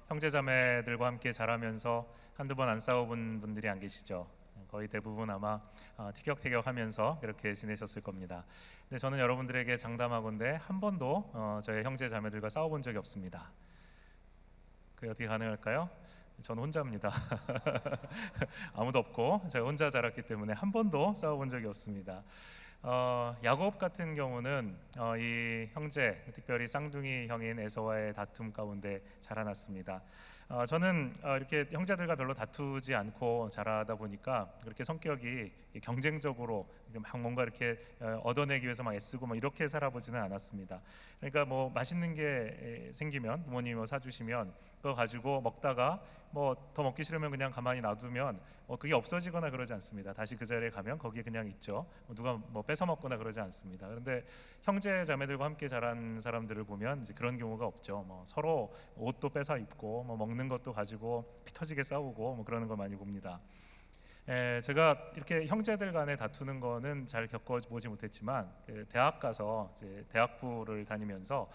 형제자매들과 함께 자라면서 한두 번 안 싸워본 분들이 안 계시죠. 거의 대부분 아마 티격태격하면서 그렇게 지내셨을 겁니다. 근데 저는 여러분들에게 장담하건대 한 번도 저의 형제자매들과 싸워본 적이 없습니다. 그게 어떻게 가능할까요? 저는 혼자입니다. 아무도 없고 제가 혼자 자랐기 때문에 한 번도 싸워본 적이 없습니다. 야곱 같은 경우는 이 형제, 특별히 쌍둥이 형인 에서와의 다툼 가운데 자라났습니다. 저는 이렇게 형제들과 별로 다투지 않고 자라다 보니까 그렇게 성격이 경쟁적으로 막 뭔가 이렇게 얻어내기 위해서 막 애쓰고 막 이렇게 살아보지는 않았습니다. 그러니까 뭐 맛있는 게 생기면 부모님이 뭐 사주시면 그거 가지고 먹다가 뭐 더 먹기 싫으면 그냥 가만히 놔두면 그게 없어지거나 그러지 않습니다. 다시 그 자리에 가면 거기에 그냥 있죠. 누가 뭐 뺏어 먹거나 그러지 않습니다. 그런데 형제 자매들과 함께 자란 사람들을 보면 이제 그런 경우가 없죠. 뭐 서로 옷도 뺏어 입고 뭐 먹는 것도 가지고 피 터지게 싸우고 뭐 그러는 걸 많이 봅니다. 제가 이렇게 형제들 간에 다투는 거는 잘 겪어보지 못했지만 대학 가서 이제 대학부를 다니면서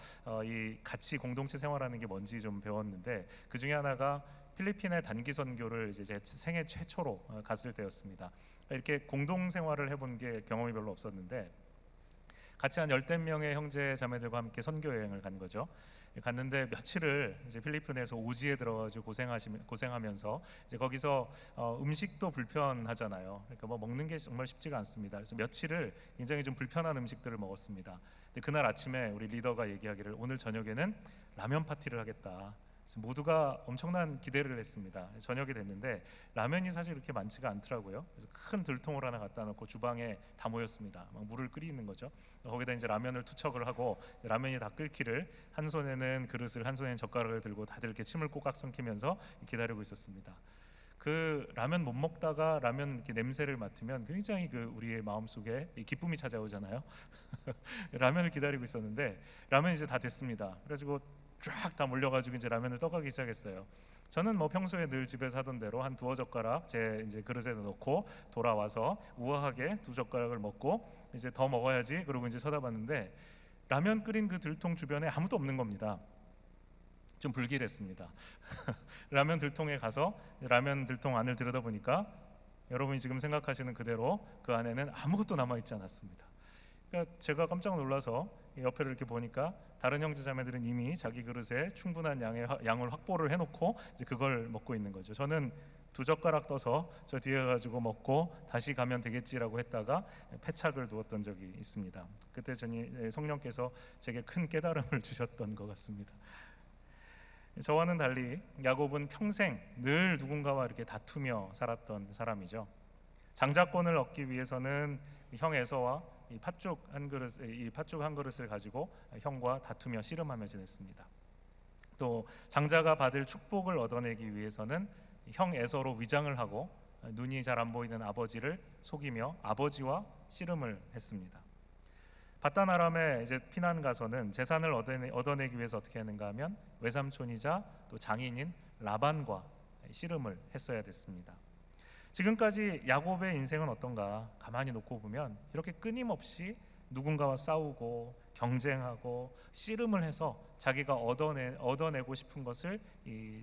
이 같이 공동체 생활하는 게 뭔지 좀 배웠는데, 그 중에 하나가 필리핀의 단기 선교를 이제 제 생애 최초로 갔을 때였습니다. 이렇게 공동 생활을 해본 게 경험이 별로 없었는데, 같이 한 10명의 형제 자매들과 함께 선교 여행을 간 거죠. 갔는데 며칠을 이제 필리핀에서 오지에 들어가지고 고생하면서 이제 거기서 음식도 불편하잖아요. 그러니까 뭐 먹는 게 정말 쉽지가 않습니다. 그래서 며칠을 굉장히 좀 불편한 음식들을 먹었습니다. 근데 그날 아침에 우리 리더가 얘기하기를 오늘 저녁에는 라면 파티를 하겠다. 그래서 모두가 엄청난 기대를 했습니다. 저녁이 됐는데 라면이 사실 그렇게 많지가 않더라고요. 그래서 큰 들통을 하나 갖다 놓고 주방에 다 모였습니다. 막 물을 끓이는 거죠. 거기다 이제 라면을 투척을 하고 라면이 다 끓기를 한 손에는 그릇을 한 손에는 젓가락을 들고 다들 이렇게 침을 꼬깍 삼키면서 기다리고 있었습니다. 그 라면 못 먹다가 라면 이렇게 냄새를 맡으면 굉장히 그 우리의 마음속에 기쁨이 찾아오잖아요. 라면을 기다리고 있었는데 라면이 이제 다 됐습니다. 그래가지고 쫙 다 몰려가지고 이제 라면을 떠가기 시작했어요. 저는 뭐 평소에 늘 집에서 하던 대로 한 두어 젓가락 제 이제 그릇에 넣고 돌아와서 우아하게 두 젓가락을 먹고 이제 더 먹어야지 그러고 이제 쳐다봤는데 라면 끓인 그 들통 주변에 아무도 없는 겁니다. 좀 불길했습니다. 라면 들통에 가서 라면 들통 안을 들여다보니까 여러분이 지금 생각하시는 그대로 그 안에는 아무것도 남아있지 않았습니다. 그러니까 제가 깜짝 놀라서 옆에를 이렇게 보니까 다른 형제자매들은 이미 자기 그릇에 충분한 양을 확보를 해놓고 이제 그걸 먹고 있는 거죠. 저는 두 젓가락 떠서 저 뒤에 가지고 먹고 다시 가면 되겠지라고 했다가 패착을 두었던 적이 있습니다. 그때 성령께서 제게 큰 깨달음을 주셨던 것 같습니다. 저와는 달리 야곱은 평생 늘 누군가와 이렇게 다투며 살았던 사람이죠. 장자권을 얻기 위해서는 형 에서와 이 팥죽 한 그릇을 가지고 형과 다투며 씨름하며 지냈습니다. 또 장자가 받을 축복을 얻어내기 위해서는 형 에서로 위장을 하고 눈이 잘 안 보이는 아버지를 속이며 아버지와 씨름을 했습니다. 바단 아람에 이제 피난 가서는 재산을 얻어내기 위해서 어떻게 했는가 하면 외삼촌이자 또 장인인 라반과 씨름을 했어야 됐습니다. 지금까지 야곱의 인생은 어떤가 가만히 놓고 보면 이렇게 끊임없이 누군가와 싸우고 경쟁하고 씨름을 해서 자기가 얻어내고 싶은 것을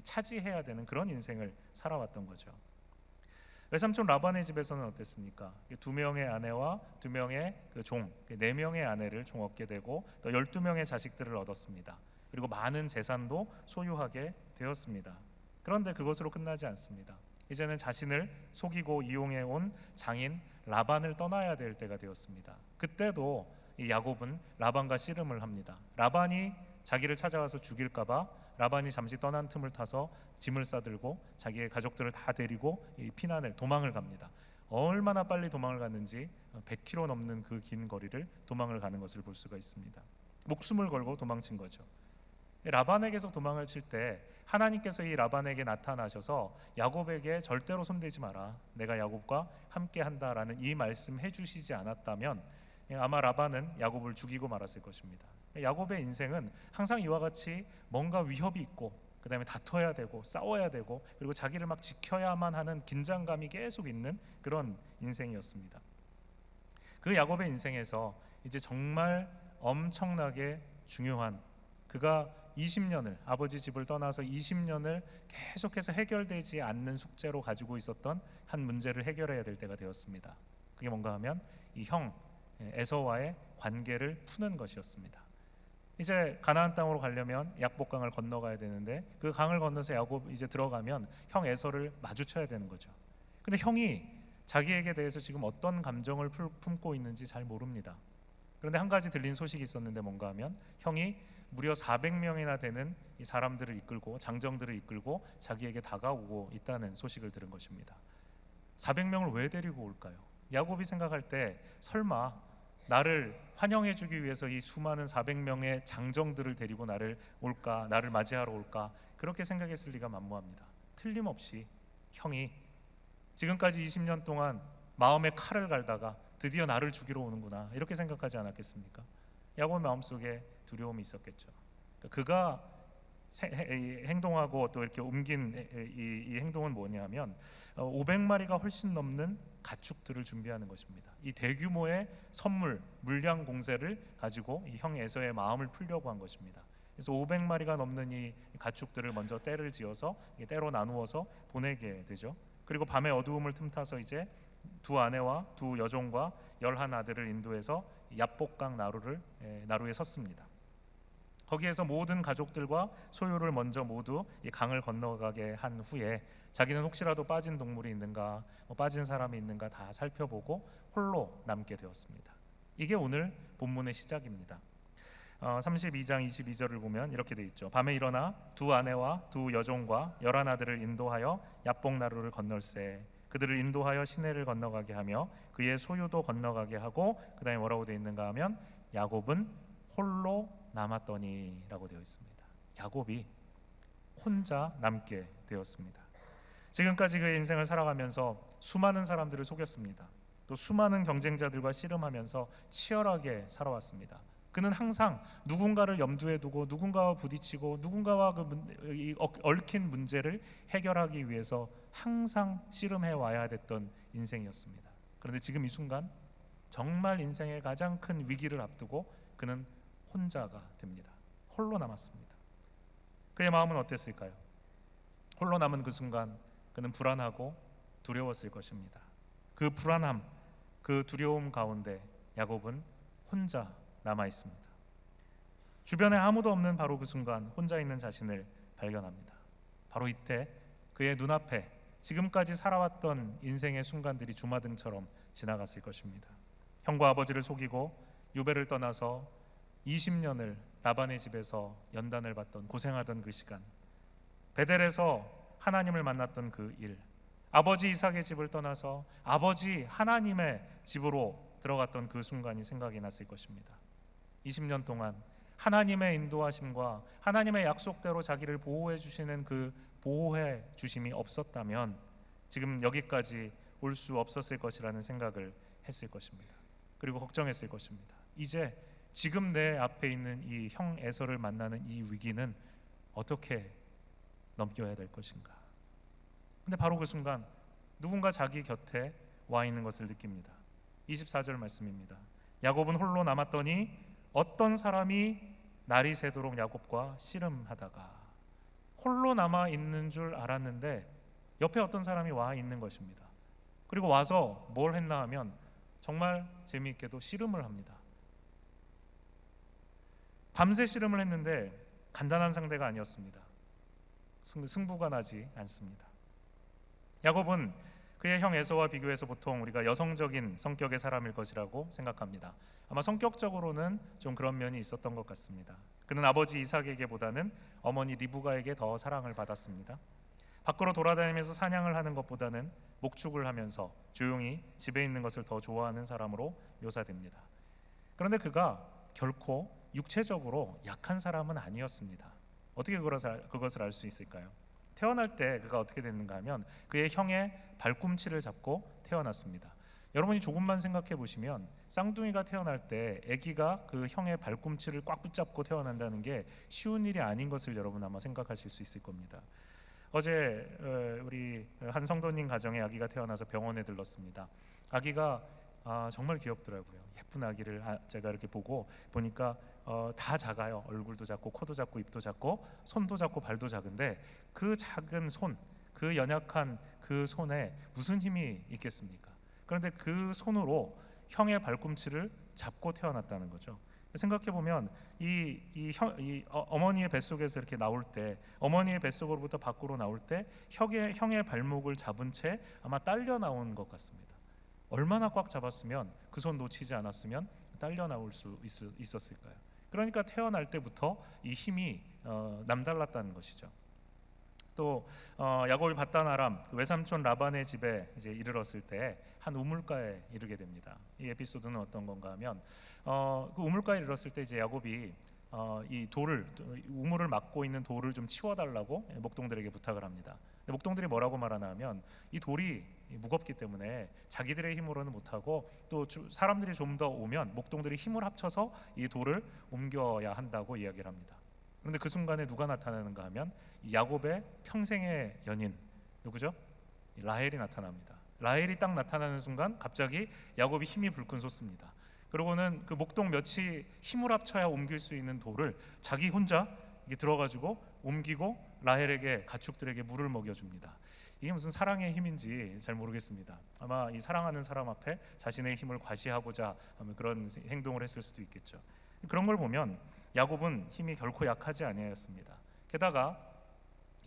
차지해야 되는 그런 인생을 살아왔던 거죠. 외삼촌 라반의 집에서는 어땠습니까? 2명의 아내와 2명의 그 종, 4명의 아내를 종 얻게 되고 또 12명의 자식들을 얻었습니다. 그리고 많은 재산도 소유하게 되었습니다. 그런데 그것으로 끝나지 않습니다. 이제는 자신을 속이고 이용해 온 장인 라반을 떠나야 될 때가 되었습니다. 그때도 이 야곱은 라반과 씨름을 합니다. 라반이 자기를 찾아와서 죽일까봐 라반이 잠시 떠난 틈을 타서 짐을 싸들고 자기의 가족들을 다 데리고 이 도망을 갑니다. 얼마나 빨리 도망을 갔는지 100km 넘는 그 긴 거리를 도망을 가는 것을 볼 수가 있습니다. 목숨을 걸고 도망친 거죠. 라반에게서 도망을 칠 때 하나님께서 이 라반에게 나타나셔서 야곱에게 절대로 손대지 마라, 내가 야곱과 함께 한다라는 이 말씀 해주시지 않았다면 아마 라반은 야곱을 죽이고 말았을 것입니다. 야곱의 인생은 항상 이와 같이 뭔가 위협이 있고 그 다음에 다퉈야 되고 싸워야 되고 그리고 자기를 막 지켜야만 하는 긴장감이 계속 있는 그런 인생이었습니다. 그 야곱의 인생에서 이제 정말 엄청나게 중요한, 그가 20년을 아버지 집을 떠나서 20년을 계속해서 해결되지 않는 숙제로 가지고 있었던 한 문제를 해결해야 될 때가 되었습니다. 그게 뭔가 하면 이 형 에서와의 관계를 푸는 것이었습니다. 이제 가나안 땅으로 가려면 약복강을 건너가야 되는데 그 강을 건너서 야곱 이제 들어가면 형 에서를 마주쳐야 되는 거죠. 근데 형이 자기에게 대해서 지금 어떤 감정을 품고 있는지 잘 모릅니다. 그런데 한 가지 들린 소식이 있었는데 뭔가 하면 형이 무려 400명이나 되는 이 사람들을 이끌고 장정들을 이끌고 자기에게 다가오고 있다는 소식을 들은 것입니다. 400명을 왜 데리고 올까요? 야곱이 생각할 때 설마 나를 환영해 주기 위해서 이 수많은 400명의 장정들을 데리고 나를 맞이하러 올까, 그렇게 생각했을 리가 만무합니다. 틀림없이 형이 지금까지 20년 동안 마음에 칼을 갈다가 드디어 나를 죽이러 오는구나, 이렇게 생각하지 않았겠습니까? 야곱의 마음속에 두려움이 있었겠죠. 그가 행동하고 또 이렇게 옮긴 이 행동은 뭐냐면 500마리가 훨씬 넘는 가축들을 준비하는 것입니다. 이 대규모의 선물, 물량 공세를 가지고 이 형 에서의 마음을 풀려고 한 것입니다. 그래서 500마리가 넘는 이 가축들을 먼저 떼를 지어서 떼로 나누어서 보내게 되죠. 그리고 밤의 어두움을 틈타서 이제 두 아내와 두 여종과 11 아들을 인도해서 얍복강 나루에 섰습니다. 거기에서 모든 가족들과 소유를 먼저 모두 이 강을 건너가게 한 후에 자기는 혹시라도 빠진 동물이 있는가, 빠진 사람이 있는가 다 살펴보고 홀로 남게 되었습니다. 이게 오늘 본문의 시작입니다. 32장 22절을 보면 이렇게 돼 있죠. 밤에 일어나 두 아내와 두 여종과 11 아들을 인도하여 얍복 나루를 건널세. 그들을 인도하여 시내를 건너가게 하며 그의 소유도 건너가게 하고, 그 다음에 뭐라고 되어 있는가 하면 야곱은 홀로 남았더니라고 되어 있습니다. 야곱이 혼자 남게 되었습니다. 지금까지 그의 인생을 살아가면서 수많은 사람들을 속였습니다. 또 수많은 경쟁자들과 씨름하면서 치열하게 살아왔습니다. 그는 항상 누군가를 염두에 두고 누군가와 부딪히고 누군가와 얽힌 문제를 해결하기 위해서 항상 씨름해 와야 됐던 인생이었습니다. 그런데 지금 이 순간 정말 인생의 가장 큰 위기를 앞두고 그는 혼자가 됩니다. 홀로 남았습니다. 그의 마음은 어땠을까요? 홀로 남은 그 순간 그는 불안하고 두려웠을 것입니다. 그 불안함, 그 두려움 가운데 야곱은 혼자 남아 있습니다. 주변에 아무도 없는 바로 그 순간 혼자 있는 자신을 발견합니다. 바로 이때 그의 눈앞에 지금까지 살아왔던 인생의 순간들이 주마등처럼 지나갔을 것입니다. 형과 아버지를 속이고 유배를 떠나서 20년을 라반의 집에서 연단을 받던, 고생하던 그 시간, 베델에서 하나님을 만났던 그 일, 아버지 이삭의 집을 떠나서 아버지 하나님의 집으로 들어갔던 그 순간이 생각이 났을 것입니다. 20년 동안 하나님의 인도하심과 하나님의 약속대로 자기를 보호해 주시는 그 보호해 주심이 없었다면 지금 여기까지 올 수 없었을 것이라는 생각을 했을 것입니다. 그리고 걱정했을 것입니다. 이제 지금 내 앞에 있는 이 형 에서를 만나는 이 위기는 어떻게 넘겨야 될 것인가. 근데 바로 그 순간 누군가 자기 곁에 와 있는 것을 느낍니다. 24절 말씀입니다. 야곱은 홀로 남았더니 어떤 사람이 날이 새도록 야곱과 씨름하다가, 홀로 남아 있는 줄 알았는데 옆에 어떤 사람이 와 있는 것입니다. 그리고 와서 뭘 했나 하면 정말 재미있게도 씨름을 합니다. 밤새 씨름을 했는데 간단한 상대가 아니었습니다. 승부가 나지 않습니다. 야곱은 그의 형 에서와 비교해서 보통 우리가 여성적인 성격의 사람일 것이라고 생각합니다. 아마 성격적으로는 좀 그런 면이 있었던 것 같습니다. 그는 아버지 이삭에게보다는 어머니 리브가에게 더 사랑을 받았습니다. 밖으로 돌아다니면서 사냥을 하는 것보다는 목축을 하면서 조용히 집에 있는 것을 더 좋아하는 사람으로 묘사됩니다. 그런데 그가 결코 육체적으로 약한 사람은 아니었습니다. 어떻게 그것을 알 수 있을까요? 태어날 때 그가 어떻게 됐는가 하면 그의 형의 발꿈치를 잡고 태어났습니다. 여러분이 조금만 생각해 보시면 쌍둥이가 태어날 때 아기가 그 형의 발꿈치를 꽉 붙잡고 태어난다는 게 쉬운 일이 아닌 것을 여러분 아마 생각하실 수 있을 겁니다. 어제 우리 한 성도님 가정에 아기가 태어나서 병원에 들렀습니다. 아기가 정말 귀엽더라고요. 예쁜 아기를 제가 이렇게 보니까 다 작아요. 얼굴도 작고 코도 작고 입도 작고 손도 작고 발도 작은데 그 작은 손, 그 연약한 그 손에 무슨 힘이 있겠습니까? 그런데 그 손으로 형의 발꿈치를 잡고 태어났다는 거죠. 생각해 보면 어머니의 뱃속에서 이렇게 나올 때, 어머니의 뱃속으로부터 밖으로 나올 때 형의 발목을 잡은 채 아마 딸려 나온 것 같습니다. 얼마나 꽉 잡았으면, 그 손 놓치지 않았으면 딸려 나올 수 있었을까요? 그러니까 태어날 때부터 이 힘이 남달랐다는 것이죠. 또 야곱이 밧단 아람 외삼촌 라반의 집에 이제 이르렀을 때 한 우물가에 이르게 됩니다. 이 에피소드는 어떤 건가 하면 그 우물가에 이르렀을 때 이제 야곱이 이 돌을, 우물을 막고 있는 돌을 좀 치워달라고 목동들에게 부탁을 합니다. 근데 목동들이 뭐라고 말하나 하면 이 돌이 무겁기 때문에 자기들의 힘으로는 못하고 또 사람들이 좀 더 오면 목동들이 힘을 합쳐서 이 돌을 옮겨야 한다고 이야기를 합니다. 그런데 그 순간에 누가 나타나는가 하면 야곱의 평생의 연인, 누구죠? 라헬이 나타납니다. 라헬이 딱 나타나는 순간 갑자기 야곱이 힘이 불끈 솟습니다. 그러고는 그 목동 몇이 힘을 합쳐야 옮길 수 있는 돌을 자기 혼자 들어가지고 옮기고 라헬에게, 가축들에게 물을 먹여줍니다. 이게 무슨 사랑의 힘인지 잘 모르겠습니다. 아마 이 사랑하는 사람 앞에 자신의 힘을 과시하고자 그런 행동을 했을 수도 있겠죠. 그런 걸 보면 야곱은 힘이 결코 약하지 아니하였습니다. 게다가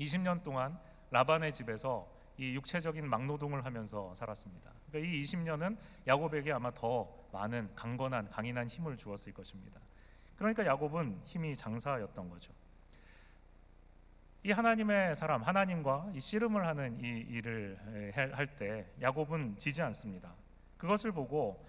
20년 동안 라반의 집에서 이 육체적인 막노동을 하면서 살았습니다. 그러니까 이 20년은 야곱에게 아마 더 많은 강인한 힘을 주었을 것입니다. 그러니까 야곱은 힘이 장사였던 거죠. 이 하나님의 사람, 하나님과 이 씨름을 하는 이 일을 할 때 야곱은 지지 않습니다. 그것을 보고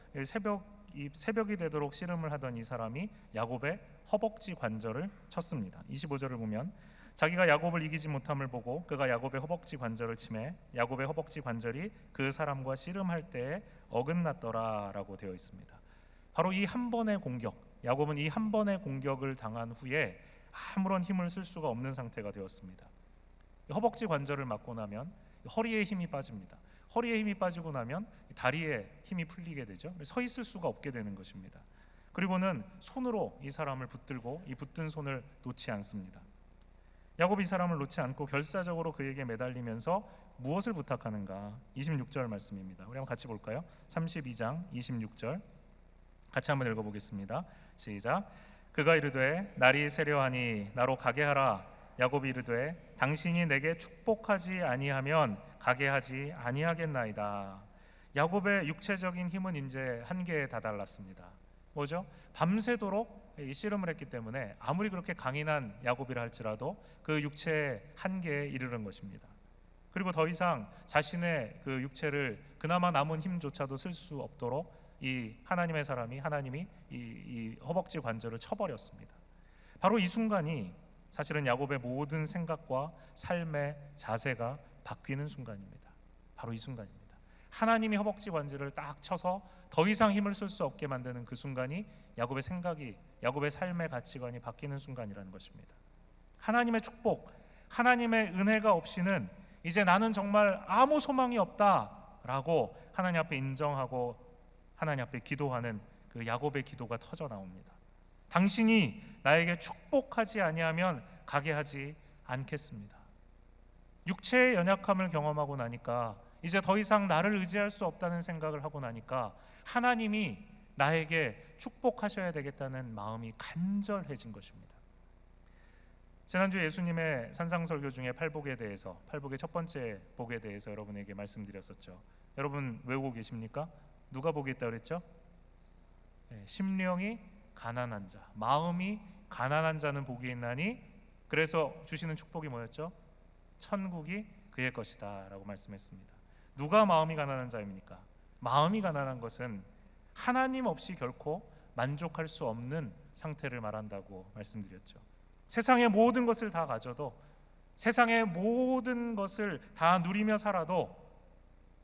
새벽이 되도록 씨름을 하던 이 사람이 야곱의 허벅지 관절을 쳤습니다. 25절을 보면 자기가 야곱을 이기지 못함을 보고 그가 야곱의 허벅지 관절을 치매 야곱의 허벅지 관절이 그 사람과 씨름할 때에 어긋났더라라고 되어 있습니다. 바로 이 한 번의 공격, 야곱은 이 한 번의 공격을 당한 후에 아무런 힘을 쓸 수가 없는 상태가 되었습니다. 허벅지 관절을 맞고 나면 허리에 힘이 빠집니다. 허리에 힘이 빠지고 나면 다리에 힘이 풀리게 되죠. 서 있을 수가 없게 되는 것입니다. 그리고는 손으로 이 사람을 붙들고 이 붙든 손을 놓지 않습니다. 야곱이 이 사람을 놓지 않고 결사적으로 그에게 매달리면서 무엇을 부탁하는가? 26절 말씀입니다. 우리 한번 같이 볼까요? 32장 26절 같이 한번 읽어보겠습니다. 시작. 그가 이르되 날이 세려하니 나로 가게 하라. 야곱이 이르되 당신이 내게 축복하지 아니하면 가게 하지 아니하겠나이다. 야곱의 육체적인 힘은 이제 한계에 다달랐습니다. 뭐죠? 밤새도록 이 씨름을 했기 때문에 아무리 그렇게 강인한 야곱이라 할지라도 그 육체의 한계에 이르는 것입니다. 그리고 더 이상 자신의 그 육체를 그나마 남은 힘조차도 쓸 수 없도록 이 하나님의 사람이, 하나님이 이 허벅지 관절을 쳐버렸습니다. 바로 이 순간이 사실은 야곱의 모든 생각과 삶의 자세가 바뀌는 순간입니다. 바로 이 순간입니다. 하나님이 허벅지 관절을 딱 쳐서 더 이상 힘을 쓸 수 없게 만드는 그 순간이 야곱의 생각이, 야곱의 삶의 가치관이 바뀌는 순간이라는 것입니다. 하나님의 축복, 하나님의 은혜가 없이는 이제 나는 정말 아무 소망이 없다라고 하나님 앞에 인정하고 하나님 앞에 기도하는 그 야곱의 기도가 터져 나옵니다. 당신이 나에게 축복하지 아니하면 가게 하지 않겠습니다. 육체의 연약함을 경험하고 나니까 이제 더 이상 나를 의지할 수 없다는 생각을 하고 나니까 하나님이 나에게 축복하셔야 되겠다는 마음이 간절해진 것입니다. 지난주 예수님의 산상설교 중에 팔복에 대해서, 팔복의 첫 번째 복에 대해서 여러분에게 말씀드렸었죠. 여러분 외우고 계십니까? 누가 복이 있다고 그랬죠? 심령이 가난한 자, 마음이 가난한 자는 복이 있나니, 그래서 주시는 축복이 뭐였죠? 천국이 그의 것이다 라고 말씀했습니다. 누가 마음이 가난한 자입니까? 마음이 가난한 것은 하나님 없이 결코 만족할 수 없는 상태를 말한다고 말씀드렸죠. 세상의 모든 것을 다 가져도, 세상의 모든 것을 다 누리며 살아도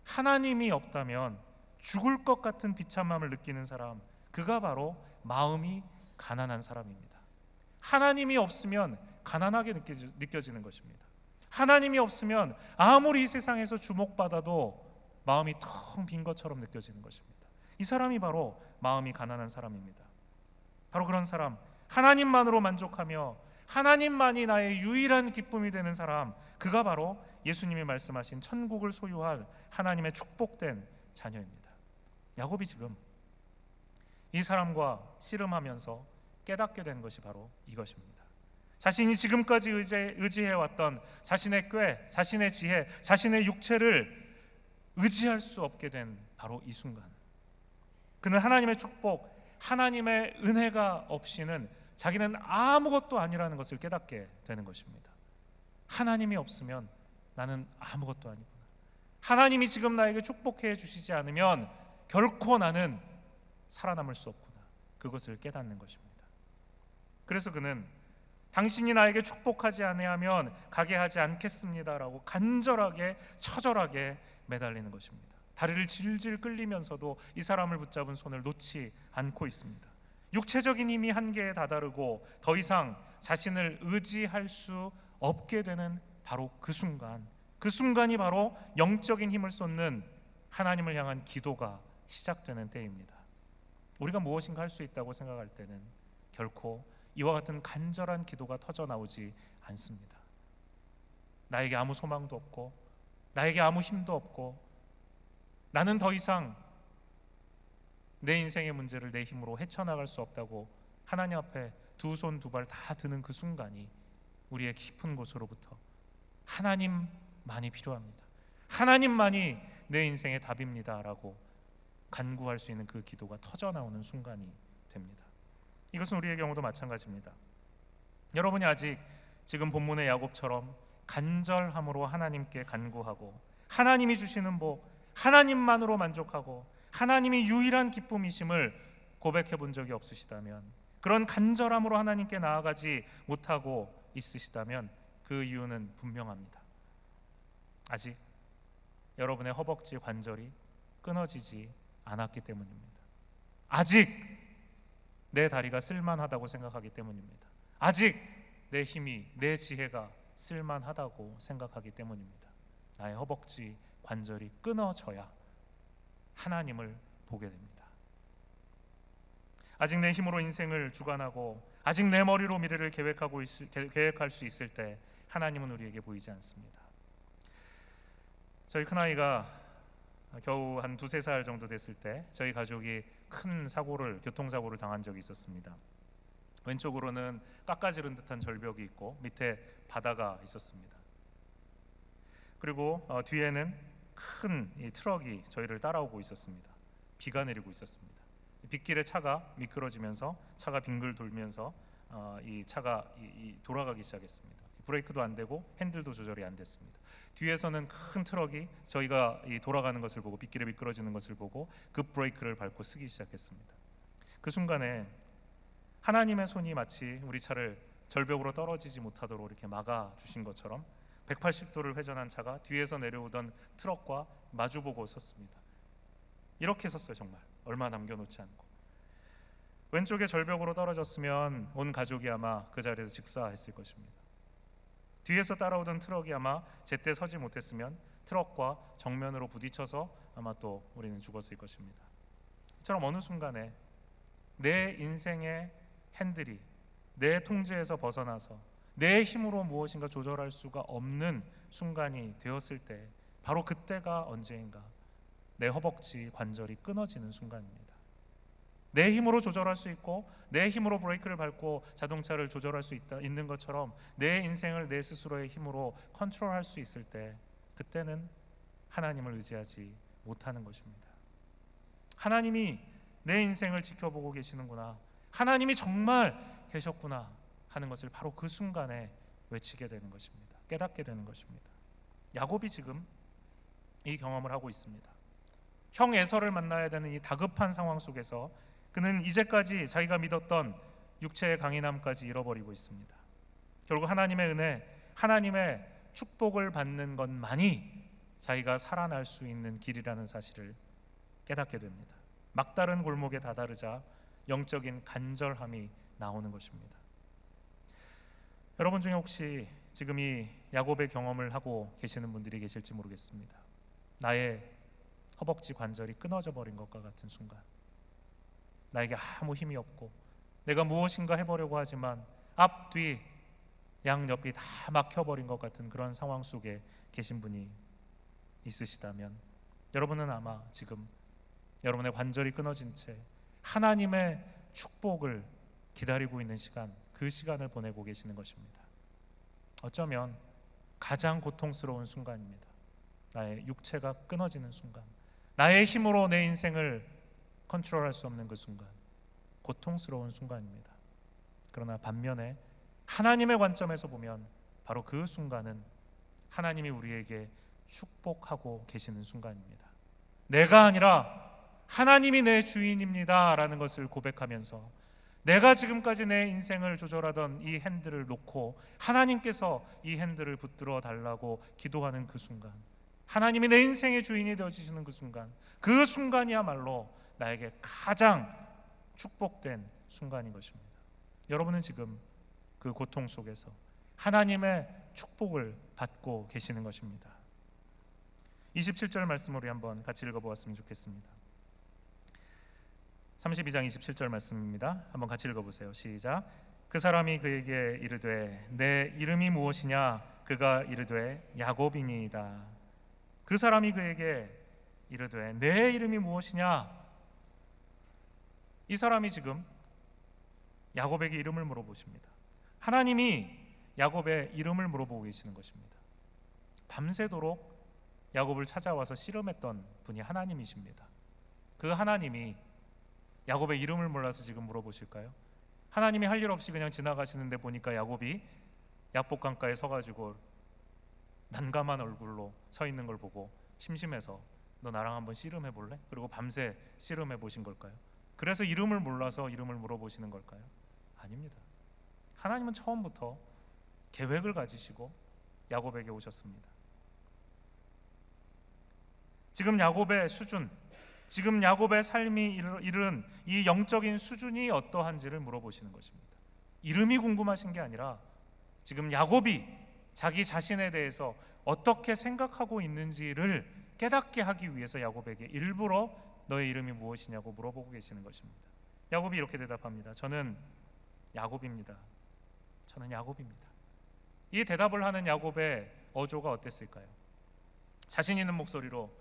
하나님이 없다면 죽을 것 같은 비참함을 느끼는 사람, 그가 바로 마음이 가난한 사람입니다. 하나님이 없으면 가난하게 느껴지는 것입니다. 하나님이 없으면 아무리 이 세상에서 주목받아도 마음이 텅 빈 것처럼 느껴지는 것입니다. 이 사람이 바로 마음이 가난한 사람입니다. 바로 그런 사람, 하나님만으로 만족하며 하나님만이 나의 유일한 기쁨이 되는 사람, 그가 바로 예수님이 말씀하신 천국을 소유할 하나님의 축복된 자녀입니다. 야곱이 지금 이 사람과 씨름하면서 깨닫게 된 것이 바로 이것입니다. 자신이 지금까지 의지해왔던 자신의 꾀, 자신의 지혜, 자신의 육체를 의지할 수 없게 된 바로 이 순간, 그는 하나님의 축복, 하나님의 은혜가 없이는 자기는 아무것도 아니라는 것을 깨닫게 되는 것입니다. 하나님이 없으면 나는 아무것도 아니구나. 하나님이 지금 나에게 축복해 주시지 않으면 결코 나는 살아남을 수 없구나. 그것을 깨닫는 것입니다. 그래서 그는 당신이 나에게 축복하지 아니하면 가게 하지 않겠습니다라고 간절하게 처절하게 매달리는 것입니다. 다리를 질질 끌리면서도 이 사람을 붙잡은 손을 놓지 않고 있습니다. 육체적인 힘이 한계에 다다르고 더 이상 자신을 의지할 수 없게 되는 바로 그 순간이 바로 영적인 힘을 쏟는 하나님을 향한 기도가 시작되는 때입니다. 우리가 무엇인가 할 수 있다고 생각할 때는 결코 이와 같은 간절한 기도가 터져 나오지 않습니다. 나에게 아무 소망도 없고 나에게 아무 힘도 없고 나는 더 이상 내 인생의 문제를 내 힘으로 헤쳐나갈 수 없다고 하나님 앞에 두 손 두 발 다 드는 그 순간이 우리의 깊은 곳으로부터 하나님만이 필요합니다, 하나님만이 내 인생의 답입니다 라고 간구할 수 있는 그 기도가 터져 나오는 순간이 됩니다. 이것은 우리의 경우도 마찬가지입니다. 여러분이 아직 지금 본문의 야곱처럼 간절함으로 하나님께 간구하고 하나님이 주시는 복, 하나님만으로 만족하고 하나님이 유일한 기쁨이심을 고백해 본 적이 없으시다면, 그런 간절함으로 하나님께 나아가지 못하고 있으시다면 그 이유는 분명합니다. 아직 여러분의 허벅지 관절이 끊어지지 않았기 때문입니다. 아직 내 다리가 쓸만하다고 생각하기 때문입니다. 아직 내 힘이, 내 지혜가 쓸만하다고 생각하기 때문입니다. 나의 허벅지 관절이 끊어져야 하나님을 보게 됩니다. 아직 내 힘으로 인생을 주관하고 아직 내 머리로 미래를 계획할 수 있을 때 하나님은 우리에게 보이지 않습니다. 저희 큰아이가 겨우 한 2-3살 정도 됐을 때 저희 가족이 큰 교통사고를 당한 적이 있었습니다. 왼쪽으로는 깎아지른 듯한 절벽이 있고 밑에 바다가 있었습니다. 그리고 뒤에는 큰 이 트럭이 저희를 따라오고 있었습니다. 비가 내리고 있었습니다. 빗길에 차가 미끄러지면서 차가 빙글 돌면서 이 차가 돌아가기 시작했습니다. 브레이크도 안 되고 핸들도 조절이 안 됐습니다. 뒤에서는 큰 트럭이 저희가 돌아가는 것을 보고 빗길에 미끄러지는 것을 보고 급 브레이크를 밟고 쓰기 시작했습니다. 그 순간에 하나님의 손이 마치 우리 차를 절벽으로 떨어지지 못하도록 이렇게 막아 주신 것처럼 180도를 회전한 차가 뒤에서 내려오던 트럭과 마주보고 섰습니다. 이렇게 섰어요. 정말 얼마 남겨놓지 않고. 왼쪽에 절벽으로 떨어졌으면 온 가족이 아마 그 자리에서 직사했을 것입니다. 뒤에서 따라오던 트럭이 아마 제때 서지 못했으면 트럭과 정면으로 부딪혀서 아마 또 우리는 죽었을 것입니다. 이처럼 어느 순간에 내 인생의 핸들이 내 통제에서 벗어나서 내 힘으로 무엇인가 조절할 수가 없는 순간이 되었을 때, 바로 그때가 언제인가 내 허벅지 관절이 끊어지는 순간입니다. 내 힘으로 조절할 수 있고 내 힘으로 브레이크를 밟고 자동차를 조절할 수 있는 것처럼 내 인생을 내 스스로의 힘으로 컨트롤할 수 있을 때, 그때는 하나님을 의지하지 못하는 것입니다. 하나님이 내 인생을 지켜보고 계시는구나, 하나님이 정말 계셨구나 하는 것을 바로 그 순간에 외치게 되는 것입니다. 깨닫게 되는 것입니다. 야곱이 지금 이 경험을 하고 있습니다. 형 에서를 만나야 되는 이 다급한 상황 속에서 그는 이제까지 자기가 믿었던 육체의 강인함까지 잃어버리고 있습니다. 결국 하나님의 은혜, 하나님의 축복을 받는 것만이 자기가 살아날 수 있는 길이라는 사실을 깨닫게 됩니다. 막다른 골목에 다다르자 영적인 간절함이 나오는 것입니다. 여러분 중에 혹시 지금 이 야곱의 경험을 하고 계시는 분들이 계실지 모르겠습니다. 나의 허벅지 관절이 끊어져 버린 것과 같은 순간, 나에게 아무 힘이 없고 내가 무엇인가 해보려고 하지만 앞뒤 양옆이 다 막혀버린 것 같은 그런 상황 속에 계신 분이 있으시다면, 여러분은 아마 지금 여러분의 관절이 끊어진 채 하나님의 축복을 기다리고 있는 시간, 그 시간을 보내고 계시는 것입니다. 어쩌면 가장 고통스러운 순간입니다. 나의 육체가 끊어지는 순간, 나의 힘으로 내 인생을 컨트롤할 수 없는 그 순간, 고통스러운 순간입니다. 그러나 반면에 하나님의 관점에서 보면 바로 그 순간은 하나님이 우리에게 축복하고 계시는 순간입니다. 내가 아니라 하나님이 내 주인입니다 라는 것을 고백하면서, 내가 지금까지 내 인생을 조절하던 이 핸들을 놓고 하나님께서 이 핸들을 붙들어 달라고 기도하는 그 순간, 하나님이 내 인생의 주인이 되어주시는 그 순간, 그 순간이야말로 나에게 가장 축복된 순간인 것입니다. 여러분은 지금 그 고통 속에서 하나님의 축복을 받고 계시는 것입니다. 27절 말씀을 우리 한번 같이 읽어보았으면 좋겠습니다. 32장 27절 말씀입니다. 한번 같이 읽어보세요. 시작. 그 사람이 그에게 이르되 내 이름이 무엇이냐? 그가 이르되 야곱이니이다. 그 사람이 그에게 이르되 내 이름이 무엇이냐? 이 사람이 지금 야곱에게 이름을 물어보십니다. 하나님이 야곱의 이름을 물어보고 계시는 것입니다. 밤새도록 야곱을 찾아와서 씨름했던 분이 하나님이십니다. 그 하나님이 야곱의 이름을 몰라서 지금 물어보실까요? 하나님이 할 일 없이 그냥 지나가시는데 보니까 야곱이 약복강가에 서가지고 난감한 얼굴로 서 있는 걸 보고 심심해서 너 나랑 한번 씨름해 볼래? 그리고 밤새 씨름해 보신 걸까요? 그래서 이름을 몰라서 이름을 물어보시는 걸까요? 아닙니다. 하나님은 처음부터 계획을 가지시고 야곱에게 오셨습니다. 지금 야곱의 수준, 지금 야곱의 삶이 이른 이 영적인 수준이 어떠한지를 물어보시는 것입니다. 이름이 궁금하신 게 아니라 지금 야곱이 자기 자신에 대해서 어떻게 생각하고 있는지를 깨닫게 하기 위해서 야곱에게 일부러 너의 이름이 무엇이냐고 물어보고 계시는 것입니다. 야곱이 이렇게 대답합니다. 저는 야곱입니다. 저는 야곱입니다. 이 대답을 하는 야곱의 어조가 어땠을까요? 자신 있는 목소리로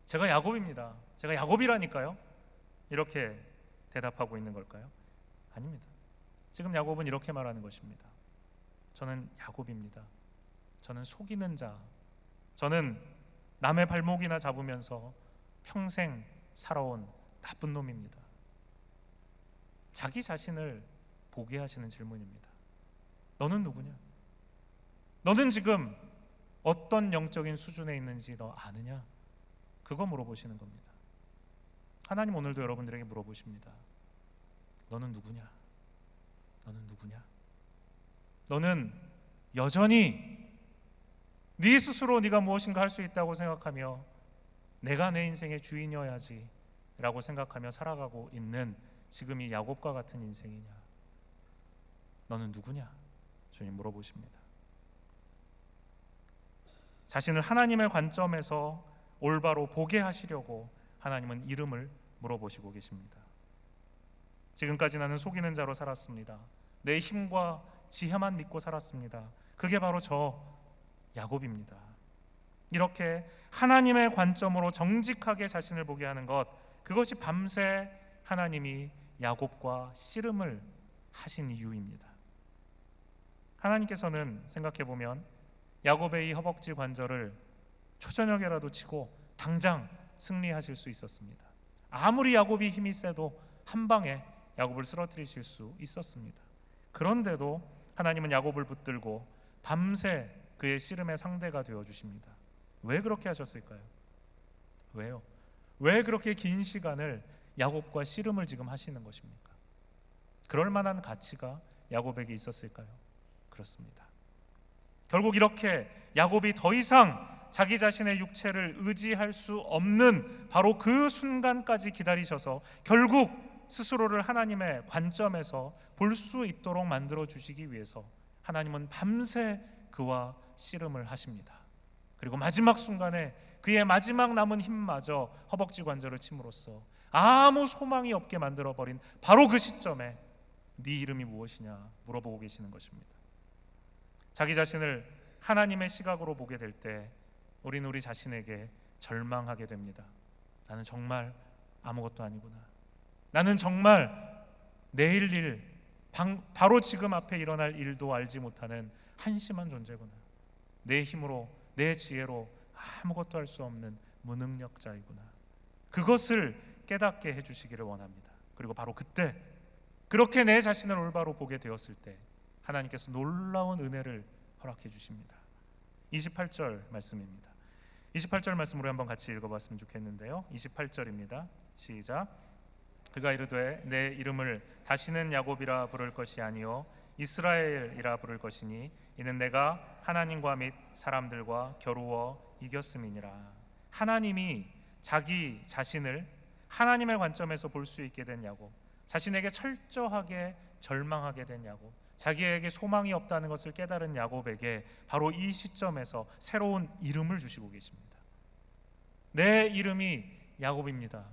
제가 야곱입니다. 제가 야곱이라니까요. 이렇게 대답하고 있는 걸까요? 아닙니다. 지금 야곱은 이렇게 말하는 것입니다. 저는 야곱입니다. 저는 속이는 자, 저는 남의 발목이나 잡으면서 평생 살아온 나쁜 놈입니다. 자기 자신을 보게 하시는 질문입니다. 너는 누구냐? 너는 지금 어떤 영적인 수준에 있는지 너 아느냐? 그거 물어보시는 겁니다. 하나님 오늘도 여러분들에게 물어보십니다. 너는 누구냐? 너는 누구냐? 너는 여전히 네 스스로 네가 무엇인가 할 수 있다고 생각하며 내가 내 인생의 주인이어야지 라고 생각하며 살아가고 있는 지금 이 야곱과 같은 인생이냐? 너는 누구냐? 주님 물어보십니다. 자신을 하나님의 관점에서 올바로 보게 하시려고 하나님은 이름을 물어보시고 계십니다. 지금까지 나는 속이는 자로 살았습니다. 내 힘과 지혜만 믿고 살았습니다. 그게 바로 저 야곱입니다. 이렇게 하나님의 관점으로 정직하게 자신을 보게 하는 것, 그것이 밤새 하나님이 야곱과 씨름을 하신 이유입니다. 하나님께서는 생각해보면 야곱의 이 허벅지 관절을 초저녁에라도 치고 당장 승리하실 수 있었습니다. 아무리 야곱이 힘이 세도 한 방에 야곱을 쓰러뜨리실 수 있었습니다. 그런데도 하나님은 야곱을 붙들고 밤새 그의 씨름의 상대가 되어주십니다. 왜 그렇게 하셨을까요? 왜요? 왜 그렇게 긴 시간을 야곱과 씨름을 지금 하시는 것입니까? 그럴 만한 가치가 야곱에게 있었을까요? 그렇습니다. 결국 이렇게 야곱이 더 이상 자기 자신의 육체를 의지할 수 없는 바로 그 순간까지 기다리셔서 결국 스스로를 하나님의 관점에서 볼 수 있도록 만들어 주시기 위해서 하나님은 밤새 그와 씨름을 하십니다. 그리고 마지막 순간에 그의 마지막 남은 힘마저 허벅지 관절을 침으로써 아무 소망이 없게 만들어버린 바로 그 시점에 네 이름이 무엇이냐 물어보고 계시는 것입니다. 자기 자신을 하나님의 시각으로 보게 될 때 우리는 우리 자신에게 절망하게 됩니다. 나는 정말 아무것도 아니구나. 나는 정말 내일 일, 바로 지금 앞에 일어날 일도 알지 못하는 한심한 존재구나. 내 힘으로, 내 지혜로 아무것도 할 수 없는 무능력자이구나. 그것을 깨닫게 해주시기를 원합니다. 그리고 바로 그때, 그렇게 내 자신을 올바로 보게 되었을 때 하나님께서 놀라운 은혜를 허락해 주십니다. 28절 말씀입니다. 28절 말씀으로 한번 같이 읽어봤으면 좋겠는데요. 28절입니다. 시작. 그가 이르되 내 이름을 다시는 야곱이라 부를 것이 아니요 이스라엘이라 부를 것이니 이는 내가 하나님과 및 사람들과 겨루어 이겼음이니라. 하나님이 자기 자신을 하나님의 관점에서 볼 수 있게 된 야곱, 자신에게 철저하게 절망하게 된 야곱, 자기에게 소망이 없다는 것을 깨달은 야곱에게 바로 이 시점에서 새로운 이름을 주시고 계십니다. 내 이름이 야곱입니다.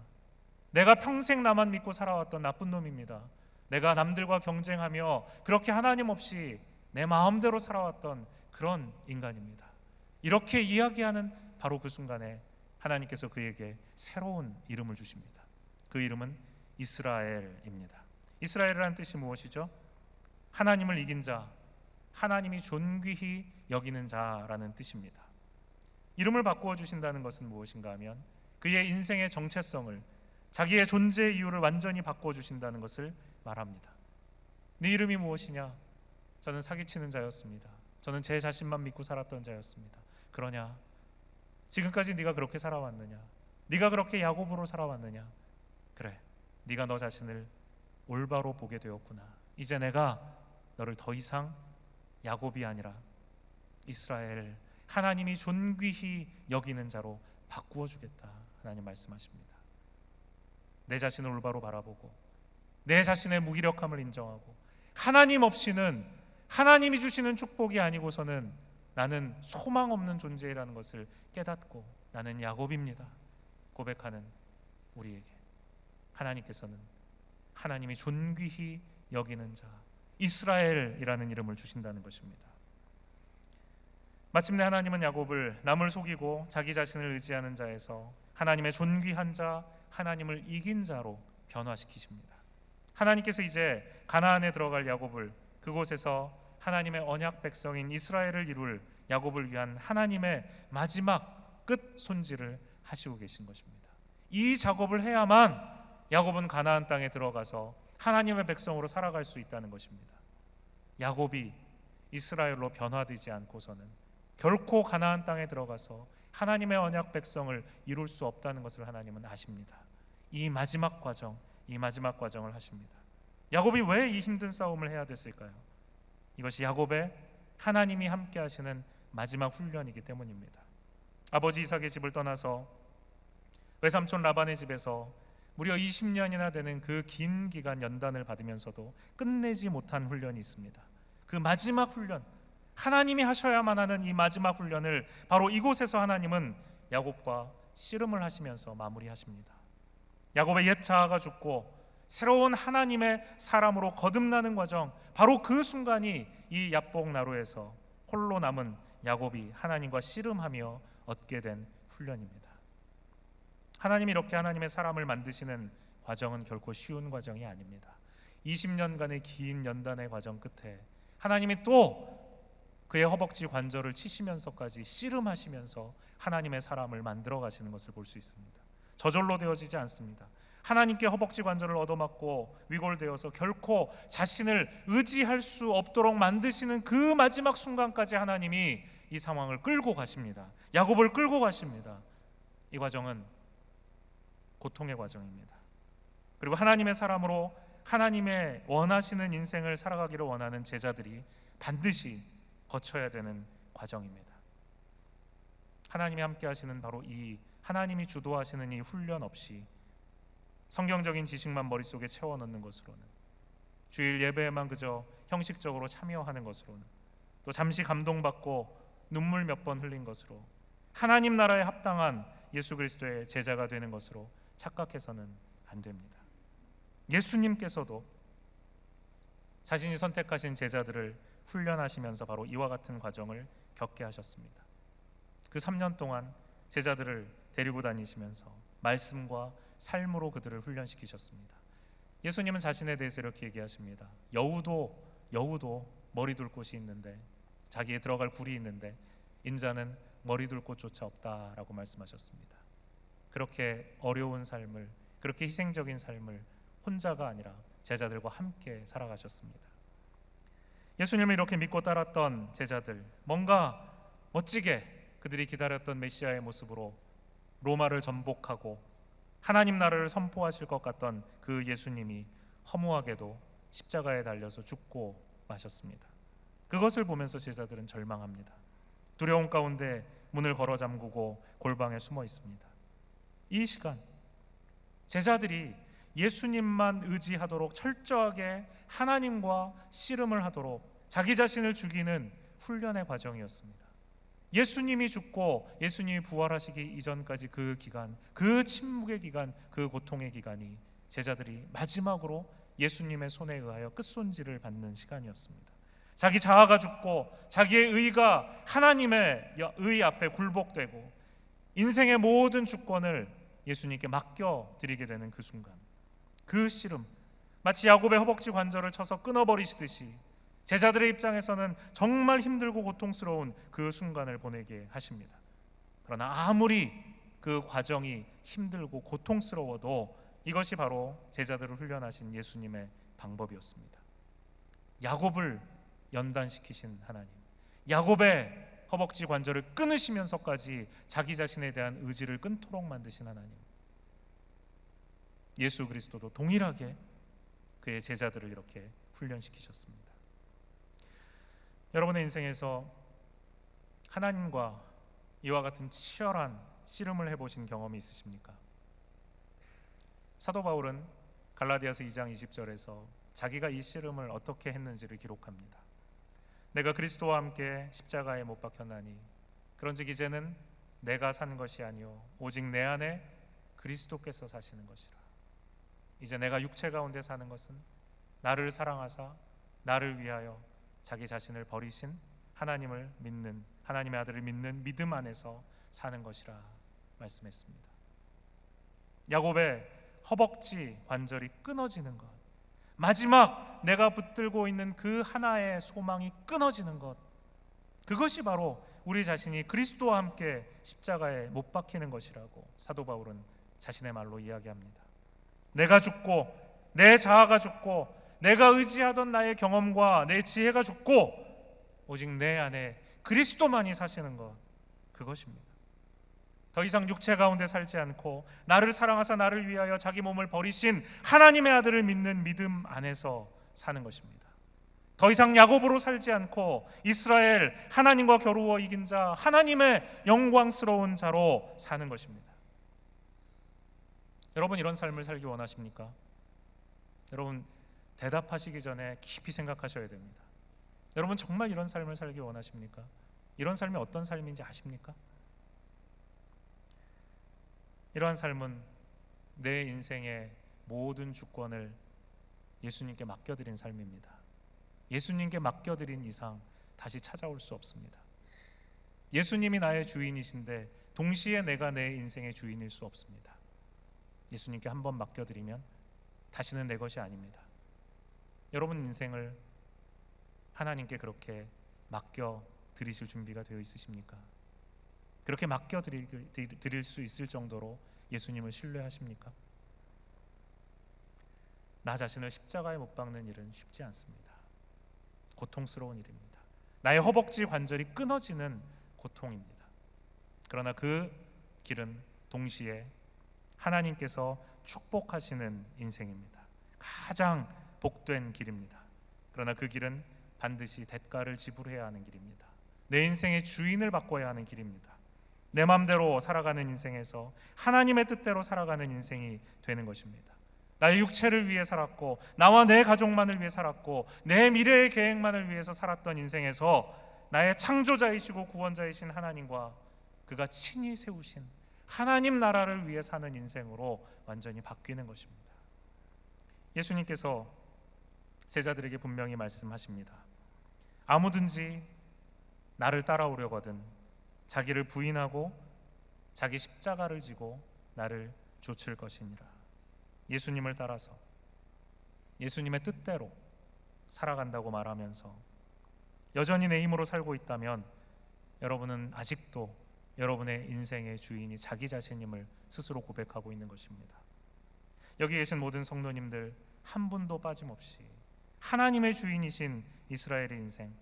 내가 평생 나만 믿고 살아왔던 나쁜 놈입니다. 내가 남들과 경쟁하며 그렇게 하나님 없이 내 마음대로 살아왔던 그런 인간입니다. 이렇게 이야기하는 바로 그 순간에 하나님께서 그에게 새로운 이름을 주십니다. 그 이름은 이스라엘입니다. 이스라엘이라는 뜻이 무엇이죠? 하나님을 이긴 자, 하나님이 존귀히 여기는 자라는 뜻입니다. 이름을 바꾸어 주신다는 것은 무엇인가 하면 그의 인생의 정체성을, 자기의 존재 이유를 완전히 바꾸어 주신다는 것을 말합니다. 네 이름이 무엇이냐? 저는 사기치는 자였습니다. 저는 제 자신만 믿고 살았던 자였습니다. 그러냐? 지금까지 네가 그렇게 살아왔느냐? 네가 그렇게 야곱으로 살아왔느냐? 그래, 네가 너 자신을 올바로 보게 되었구나. 이제 내가 너를 더 이상 야곱이 아니라 이스라엘, 하나님이 존귀히 여기는 자로 바꾸어 주겠다. 하나님 말씀하십니다. 내 자신을 올바로 바라보고 내 자신의 무기력함을 인정하고 하나님 없이는, 하나님이 주시는 축복이 아니고서는 나는 소망 없는 존재라는 것을 깨닫고 나는 야곱입니다 고백하는 우리에게 하나님께서는 하나님이 존귀히 여기는 자, 이스라엘이라는 이름을 주신다는 것입니다. 마침내 하나님은 야곱을 남을 속이고 자기 자신을 의지하는 자에서 하나님의 존귀한 자, 하나님을 이긴 자로 변화시키십니다. 하나님께서 이제 가나안에 들어갈 야곱을, 그곳에서 하나님의 언약 백성인 이스라엘을 이룰 야곱을 위한 하나님의 마지막 끝 손질을 하시고 계신 것입니다. 이 작업을 해야만 야곱은 가나안 땅에 들어가서 하나님의 백성으로 살아갈 수 있다는 것입니다. 야곱이 이스라엘로 변화되지 않고서는 결코 가나안 땅에 들어가서 하나님의 언약 백성을 이룰 수 없다는 것을 하나님은 아십니다. 이 마지막 과정을 하십니다. 야곱이 왜 이 힘든 싸움을 해야 됐을까요? 이것이 야곱의 하나님이 함께 하시는 마지막 훈련이기 때문입니다. 아버지 이삭의 집을 떠나서 외삼촌 라반의 집에서 무려 20년이나 되는 그 긴 기간 연단을 받으면서도 끝내지 못한 훈련이 있습니다. 그 마지막 훈련, 하나님이 하셔야만 하는 이 마지막 훈련을 바로 이곳에서 하나님은 야곱과 씨름을 하시면서 마무리하십니다. 야곱의 옛 자아가 죽고 새로운 하나님의 사람으로 거듭나는 과정, 바로 그 순간이 이 야복 나루에서 홀로 남은 야곱이 하나님과 씨름하며 얻게 된 훈련입니다. 하나님이 이렇게 하나님의 사람을 만드시는 과정은 결코 쉬운 과정이 아닙니다. 20년간의 긴 연단의 과정 끝에 하나님이 또 그의 허벅지 관절을 치시면서까지 씨름하시면서 하나님의 사람을 만들어 가시는 것을 볼 수 있습니다. 저절로 되어지지 않습니다. 하나님께 허벅지 관절을 얻어맞고 위골되어서 결코 자신을 의지할 수 없도록 만드시는 그 마지막 순간까지 하나님이 이 상황을 끌고 가십니다. 야곱을 끌고 가십니다. 이 과정은 고통의 과정입니다. 그리고 하나님의 사람으로 하나님의 원하시는 인생을 살아가기를 원하는 제자들이 반드시 거쳐야 되는 과정입니다. 하나님이 함께 하시는 바로 이 하나님이 주도하시는 이 훈련 없이 성경적인 지식만 머릿속에 채워넣는 것으로는, 주일 예배에만 그저 형식적으로 참여하는 것으로는, 또 잠시 감동받고 눈물 몇 번 흘린 것으로 하나님 나라에 합당한 예수 그리스도의 제자가 되는 것으로 착각해서는 안 됩니다. 예수님께서도 자신이 선택하신 제자들을 훈련하시면서 바로 이와 같은 과정을 겪게 하셨습니다. 그 3년 동안 제자들을 데리고 다니시면서 말씀과 삶으로 그들을 훈련시키셨습니다. 예수님은 자신에 대해서 이렇게 얘기하십니다. 여우도 머리 둘 곳이 있는데, 자기의 들어갈 굴이 있는데 인자는 머리 둘 곳조차 없다라고 말씀하셨습니다. 그렇게 어려운 삶을, 그렇게 희생적인 삶을 혼자가 아니라 제자들과 함께 살아가셨습니다. 예수님을 이렇게 믿고 따랐던 제자들, 뭔가 멋지게 그들이 기다렸던 메시아의 모습으로 로마를 전복하고 하나님 나라를 선포하실 것 같던 그 예수님이 허무하게도 십자가에 달려서 죽고 마셨습니다. 그것을 보면서 제자들은 절망합니다. 두려움 가운데 문을 걸어 잠그고 골방에 숨어 있습니다. 이 시간 제자들이 예수님만 의지하도록 철저하게 하나님과 씨름을 하도록 자기 자신을 죽이는 훈련의 과정이었습니다. 예수님이 죽고 예수님이 부활하시기 이전까지 그 기간, 그 침묵의 기간, 그 고통의 기간이 제자들이 마지막으로 예수님의 손에 의하여 끝손질을 받는 시간이었습니다. 자기 자아가 죽고 자기의 의가 하나님의 의 앞에 굴복되고 인생의 모든 주권을 예수님께 맡겨드리게 되는 그 순간, 그 씨름, 마치 야곱의 허벅지 관절을 쳐서 끊어버리시듯이 제자들의 입장에서는 정말 힘들고 고통스러운 그 순간을 보내게 하십니다. 그러나 아무리 그 과정이 힘들고 고통스러워도 이것이 바로 제자들을 훈련하신 예수님의 방법이었습니다. 야곱을 연단시키신 하나님, 야곱의 허벅지 관절을 끊으시면서까지 자기 자신에 대한 의지를 끊도록 만드신 하나님, 예수 그리스도도 동일하게 그의 제자들을 이렇게 훈련시키셨습니다. 여러분의 인생에서 하나님과 이와 같은 치열한 씨름을 해보신 경험이 있으십니까? 사도 바울은 갈라디아서 2장 20절에서 자기가 이 씨름을 어떻게 했는지를 기록합니다. 내가 그리스도와 함께 십자가에 못 박혔나니 그런즉 이제는 내가 산 것이 아니요 오직 내 안에 그리스도께서 사시는 것이라. 이제 내가 육체 가운데 사는 것은 나를 사랑하사 나를 위하여 자기 자신을 버리신 하나님을 믿는, 하나님의 아들을 믿는 믿음 안에서 사는 것이라 말씀했습니다. 야곱의 허벅지 관절이 끊어지는 것, 마지막 내가 붙들고 있는 그 하나의 소망이 끊어지는 것, 그것이 바로 우리 자신이 그리스도와 함께 십자가에 못 박히는 것이라고 사도 바울은 자신의 말로 이야기합니다. 내가 죽고 내 자아가 죽고 내가 의지하던 나의 경험과 내 지혜가 죽고 오직 내 안에 그리스도만이 사시는 것, 그것입니다. 더 이상 육체 가운데 살지 않고 나를 사랑하사 나를 위하여 자기 몸을 버리신 하나님의 아들을 믿는 믿음 안에서 사는 것입니다. 더 이상 야곱으로 살지 않고 이스라엘, 하나님과 겨루어 이긴 자, 하나님의 영광스러운 자로 사는 것입니다. 여러분, 이런 삶을 살기 원하십니까? 여러분, 대답하시기 전에 깊이 생각하셔야 됩니다. 여러분, 정말 이런 삶을 살기 원하십니까? 이런 삶이 어떤 삶인지 아십니까? 이러한 삶은 내 인생의 모든 주권을 예수님께 맡겨드린 삶입니다. 예수님께 맡겨드린 이상 다시 찾아올 수 없습니다. 예수님이 나의 주인이신데 동시에 내가 내 인생의 주인일 수 없습니다. 예수님께 한번 맡겨드리면 다시는 내 것이 아닙니다. 여러분 인생을 하나님께 그렇게 맡겨드리실 준비가 되어 있으십니까? 그렇게 맡겨드릴 수 있을 정도로 예수님을 신뢰하십니까? 나 자신을 십자가에 못 박는 일은 쉽지 않습니다. 고통스러운 일입니다. 나의 허벅지 관절이 끊어지는 고통입니다. 그러나 그 길은 동시에 하나님께서 축복하시는 인생입니다. 가장 복된 길입니다. 그러나 그 길은 반드시 대가를 지불해야 하는 길입니다. 내 인생의 주인을 바꿔야 하는 길입니다. 내 맘대로 살아가는 인생에서 하나님의 뜻대로 살아가는 인생이 되는 것입니다. 나의 육체를 위해 살았고 나와 내 가족만을 위해 살았고 내 미래의 계획만을 위해서 살았던 인생에서 나의 창조자이시고 구원자이신 하나님과 그가 친히 세우신 하나님 나라를 위해 사는 인생으로 완전히 바뀌는 것입니다. 예수님께서 제자들에게 분명히 말씀하십니다. 아무든지 나를 따라오려거든 자기를 부인하고 자기 십자가를 지고 나를 좇을 것이니라. 예수님을 따라서 예수님의 뜻대로 살아간다고 말하면서 여전히 내 힘으로 살고 있다면 여러분은 아직도 여러분의 인생의 주인이 자기 자신임을 스스로 고백하고 있는 것입니다. 여기 계신 모든 성도님들 한 분도 빠짐없이 하나님의 주인이신 이스라엘의 인생,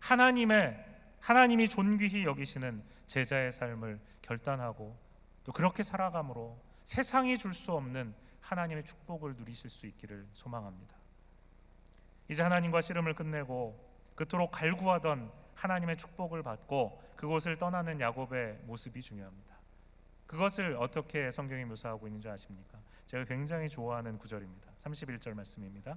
하나님이 존귀히 여기시는 제자의 삶을 결단하고 또 그렇게 살아감으로 세상이 줄 수 없는 하나님의 축복을 누리실 수 있기를 소망합니다. 이제 하나님과 씨름을 끝내고 그토록 갈구하던 하나님의 축복을 받고 그곳을 떠나는 야곱의 모습이 중요합니다. 그것을 어떻게 성경이 묘사하고 있는지 아십니까? 제가 굉장히 좋아하는 구절입니다. 31절 말씀입니다.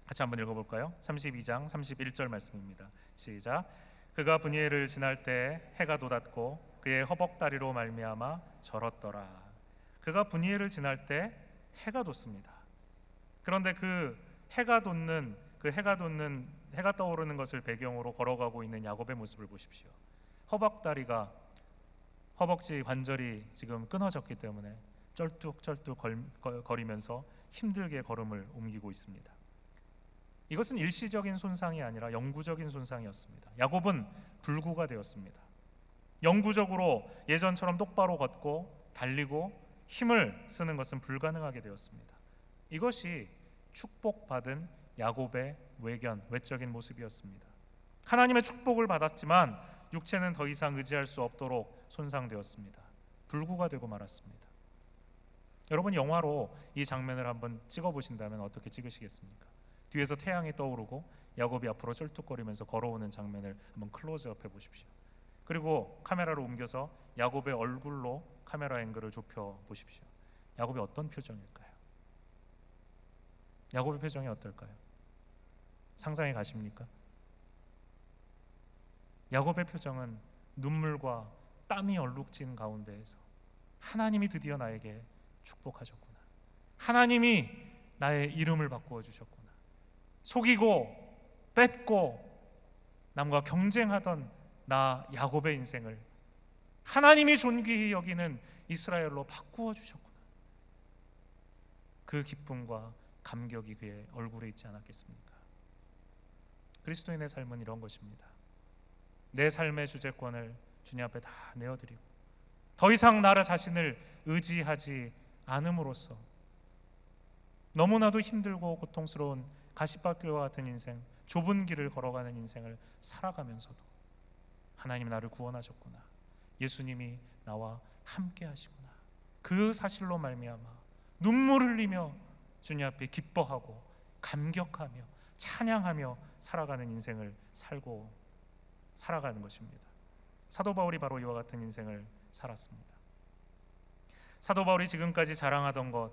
같이 한번 읽어볼까요? 32장 31절 말씀입니다. 시작. 그가 분이엘을 지날 때 해가 돋았고 그의 허벅다리로 말미암아 절었더라. 그가 분이엘을 지날 때 해가 돋습니다. 그런데 해가 떠오르는 것을 배경으로 걸어가고 있는 야곱의 모습을 보십시오. 허벅지 관절이 지금 끊어졌기 때문에 쩔뚝쩔뚝 거리면서 힘들게 걸음을 옮기고 있습니다. 이것은 일시적인 손상이 아니라 영구적인 손상이었습니다. 야곱은 불구가 되었습니다. 영구적으로 예전처럼 똑바로 걷고 달리고 힘을 쓰는 것은 불가능하게 되었습니다. 이것이 축복받은 야곱의 외적인 모습이었습니다. 하나님의 축복을 받았지만 육체는 더 이상 의지할 수 없도록 손상되었습니다. 불구가 되고 말았습니다. 여러분 영화로 이 장면을 한번 찍어보신다면 어떻게 찍으시겠습니까? 뒤에서 태양이 떠오르고 야곱이 앞으로 쩔뚝거리면서 걸어오는 장면을 한번 클로즈업 해보십시오. 그리고 카메라를 옮겨서 야곱의 얼굴로 카메라 앵글을 좁혀 보십시오. 야곱이 어떤 표정일까요? 야곱의 표정이 어떨까요? 상상이 가십니까? 야곱의 표정은 눈물과 땀이 얼룩진 가운데에서 하나님이 드디어 나에게 축복하셨구나. 하나님이 나의 이름을 바꾸어 주셨구나. 속이고 뺏고 남과 경쟁하던 나 야곱의 인생을 하나님이 존귀히 여기는 이스라엘로 바꾸어 주셨구나. 그 기쁨과 감격이 그의 얼굴에 있지 않았겠습니까? 그리스도인의 삶은 이런 것입니다. 내 삶의 주재권을 주님 앞에 다 내어드리고 더 이상 나를 자신을 의지하지 않음으로써 너무나도 힘들고 고통스러운 가시밭길과 같은 인생, 좁은 길을 걸어가는 인생을 살아가면서도 하나님이 나를 구원하셨구나, 예수님이 나와 함께 하시구나, 그 사실로 말미암아 눈물 흘리며 주님 앞에 기뻐하고 감격하며 찬양하며 살아가는 인생을 살아가는 것입니다. 사도 바울이 바로 이와 같은 인생을 살았습니다. 사도 바울이 지금까지 자랑하던 것,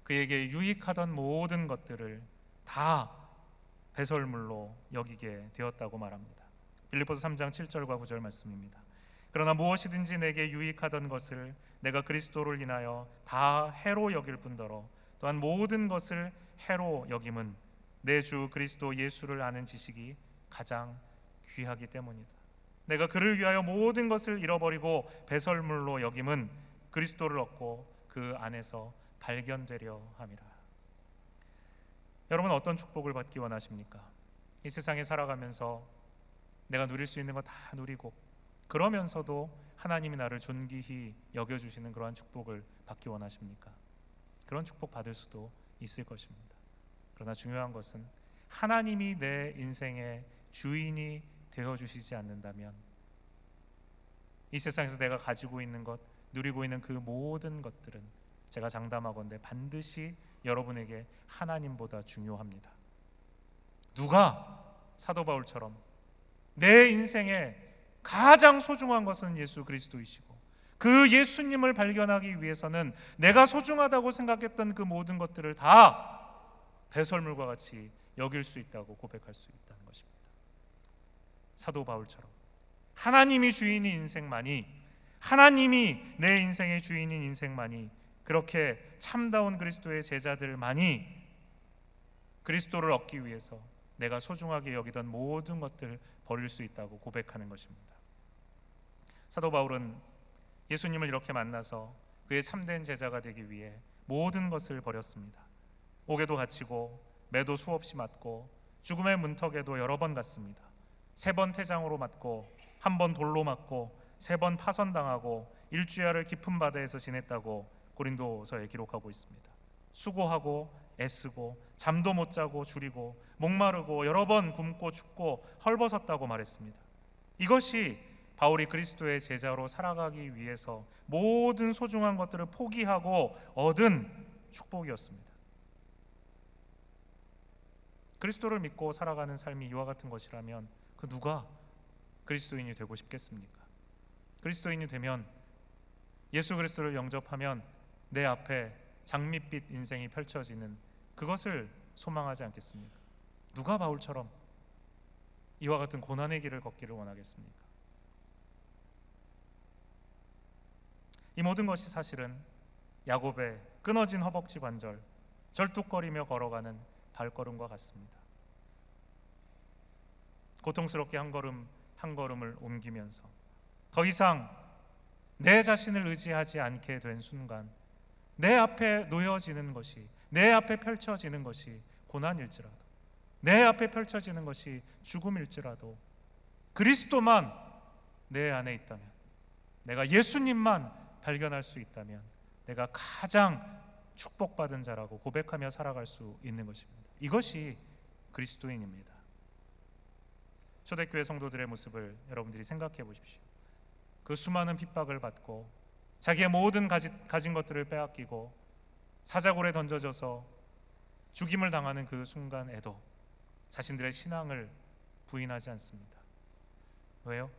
그에게 유익하던 모든 것들을 다 배설물로 여기게 되었다고 말합니다. 빌립보서 3장 7절과 9절 말씀입니다. 그러나 무엇이든지 내게 유익하던 것을 내가 그리스도를 인하여 다 해로 여길 뿐더러 또한 모든 것을 해로 여김은 내 주 그리스도 예수를 아는 지식이 가장 귀하기 때문이다. 내가 그를 위하여 모든 것을 잃어버리고 배설물로 여김은 그리스도를 얻고 그 안에서 발견되려 함이라. 여러분 어떤 축복을 받기 원하십니까? 이 세상에 살아가면서 내가 누릴 수 있는 거 다 누리고 그러면서도 하나님이 나를 존귀히 여겨주시는 그러한 축복을 받기 원하십니까? 그런 축복 받을 수도 있을 것입니다. 그러나 중요한 것은 하나님이 내 인생의 주인이 되어주시지 않는다면 이 세상에서 내가 가지고 있는 것, 누리고 있는 그 모든 것들은 제가 장담하건대 반드시 여러분에게 하나님보다 중요합니다. 누가 사도 바울처럼 내 인생에 가장 소중한 것은 예수 그리스도이시고 그 예수님을 발견하기 위해서는 내가 소중하다고 생각했던 그 모든 것들을 다 배설물과 같이 여길 수 있다고 고백할 수 있다는 것입니다. 사도 바울처럼 하나님이 주인인 인생만이, 하나님이 내 인생의 주인인 인생만이, 그렇게 참다운 그리스도의 제자들만이 그리스도를 얻기 위해서 내가 소중하게 여기던 모든 것들 버릴 수 있다고 고백하는 것입니다. 사도 바울은 예수님을 이렇게 만나서 그의 참된 제자가 되기 위해 모든 것을 버렸습니다. 옥에도 갇히고 매도 수없이 맞고 죽음의 문턱에도 여러 번 갔습니다. 3번 태장으로 맞고 1번 돌로 맞고 3번 파선당하고 일주야를 깊은 바다에서 지냈다고 고린도서에 기록하고 있습니다. 수고하고 애쓰고 잠도 못 자고 줄이고 목마르고 여러 번 굶고 춥고 헐벗었다고 말했습니다. 이것이 바울이 그리스도의 제자로 살아가기 위해서 모든 소중한 것들을 포기하고 얻은 축복이었습니다. 그리스도를 믿고 살아가는 삶이 이와 같은 것이라면 그 누가 그리스도인이 되고 싶겠습니까? 그리스도인이 되면, 예수 그리스도를 영접하면 내 앞에 장밋빛 인생이 펼쳐지는 그것을 소망하지 않겠습니까? 누가 바울처럼 이와 같은 고난의 길을 걷기를 원하겠습니까? 이 모든 것이 사실은 야곱의 끊어진 허벅지 관절, 절뚝거리며 걸어가는 발걸음과 같습니다. 고통스럽게 한 걸음 한 걸음을 옮기면서 더 이상 내 자신을 의지하지 않게 된 순간, 내 앞에 놓여지는 것이, 내 앞에 펼쳐지는 것이 고난일지라도, 내 앞에 펼쳐지는 것이 죽음일지라도 그리스도만 내 안에 있다면, 내가 예수님만 발견할 수 있다면 내가 가장 축복받은 자라고 고백하며 살아갈 수 있는 것입니다. 이것이 그리스도인입니다. 초대교회 성도들의 모습을 여러분들이 생각해 보십시오. 그 수많은 핍박을 받고 자기의 모든 가진 것들을 빼앗기고 사자굴에 던져져서 죽임을 당하는 그 순간에도 자신들의 신앙을 부인하지 않습니다. 왜요?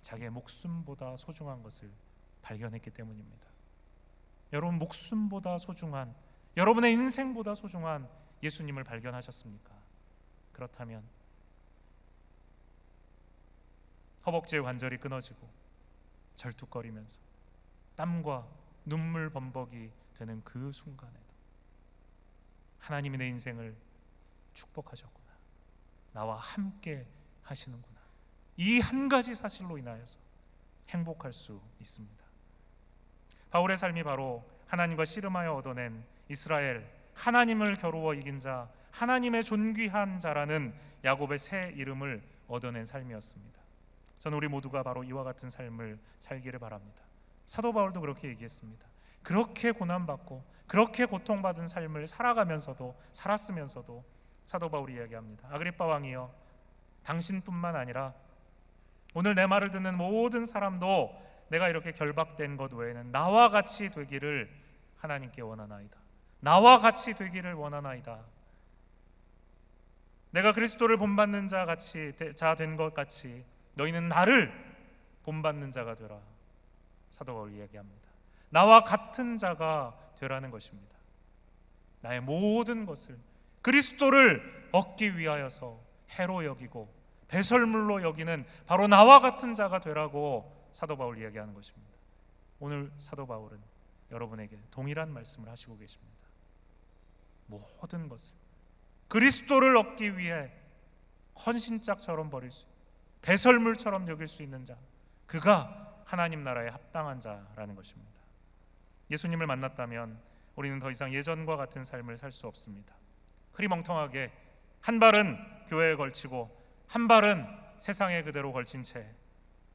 자기의 목숨보다 소중한 것을 발견했기 때문입니다. 여러분, 목숨보다 소중한, 여러분의 인생보다 소중한 예수님을 발견하셨습니까? 그렇다면 허벅지의 관절이 끊어지고 절뚝거리면서 땀과 눈물 범벅이 되는 그 순간에도 하나님이 내 인생을 축복하셨구나, 나와 함께 하시는구나, 이 한 가지 사실로 인하여서 행복할 수 있습니다. 바울의 삶이 바로 하나님과 씨름하여 얻어낸 이스라엘, 하나님을 겨루어 이긴 자, 하나님의 존귀한 자라는 야곱의 새 이름을 얻어낸 삶이었습니다. 저는 우리 모두가 바로 이와 같은 삶을 살기를 바랍니다. 사도 바울도 그렇게 얘기했습니다. 그렇게 고난받고 그렇게 고통받은 삶을 살았으면서도 사도 바울이 이야기합니다. 아그리빠 왕이여, 당신뿐만 아니라 오늘 내 말을 듣는 모든 사람도 내가 이렇게 결박된 것 외에는 나와 같이 되기를 하나님께 원하나이다. 나와 같이 되기를 원하나이다. 내가 그리스도를 본받는 자 된 것 같이 너희는 나를 본받는 자가 되라. 사도 바울이 이야기합니다. 나와 같은 자가 되라는 것입니다. 나의 모든 것을 그리스도를 얻기 위하여서 해로 여기고 배설물로 여기는 바로 나와 같은 자가 되라고 사도 바울 이야기하는 것입니다. 오늘 사도 바울은 여러분에게 동일한 말씀을 하시고 계십니다. 모든 것을 그리스도를 얻기 위해 헌신짝처럼 버릴 수, 배설물처럼 여길 수 있는 자, 그가 하나님 나라에 합당한 자라는 것입니다. 예수님을 만났다면 우리는 더 이상 예전과 같은 삶을 살 수 없습니다. 흐리멍텅하게 한 발은 교회에 걸치고 한 발은 세상에 그대로 걸친 채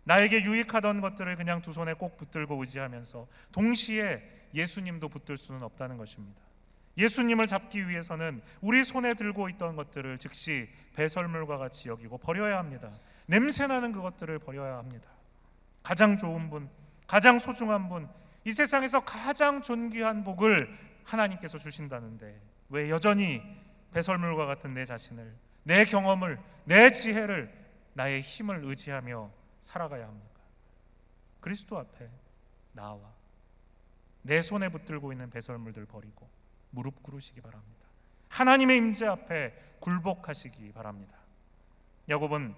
나에게 유익하던 것들을 그냥 두 손에 꼭 붙들고 의지하면서 동시에 예수님도 붙들 수는 없다는 것입니다. 예수님을 잡기 위해서는 우리 손에 들고 있던 것들을 즉시 배설물과 같이 여기고 버려야 합니다. 냄새나는 그것들을 버려야 합니다. 가장 좋은 분, 가장 소중한 분, 이 세상에서 가장 존귀한 복을 하나님께서 주신다는데 왜 여전히 배설물과 같은 내 자신을, 내 경험을, 내 지혜를, 나의 힘을 의지하며 살아가야 합니까? 그리스도 앞에 나와 내 손에 붙들고 있는 배설물들 버리고 무릎 꿇으시기 바랍니다. 하나님의 임재 앞에 굴복하시기 바랍니다. 야곱은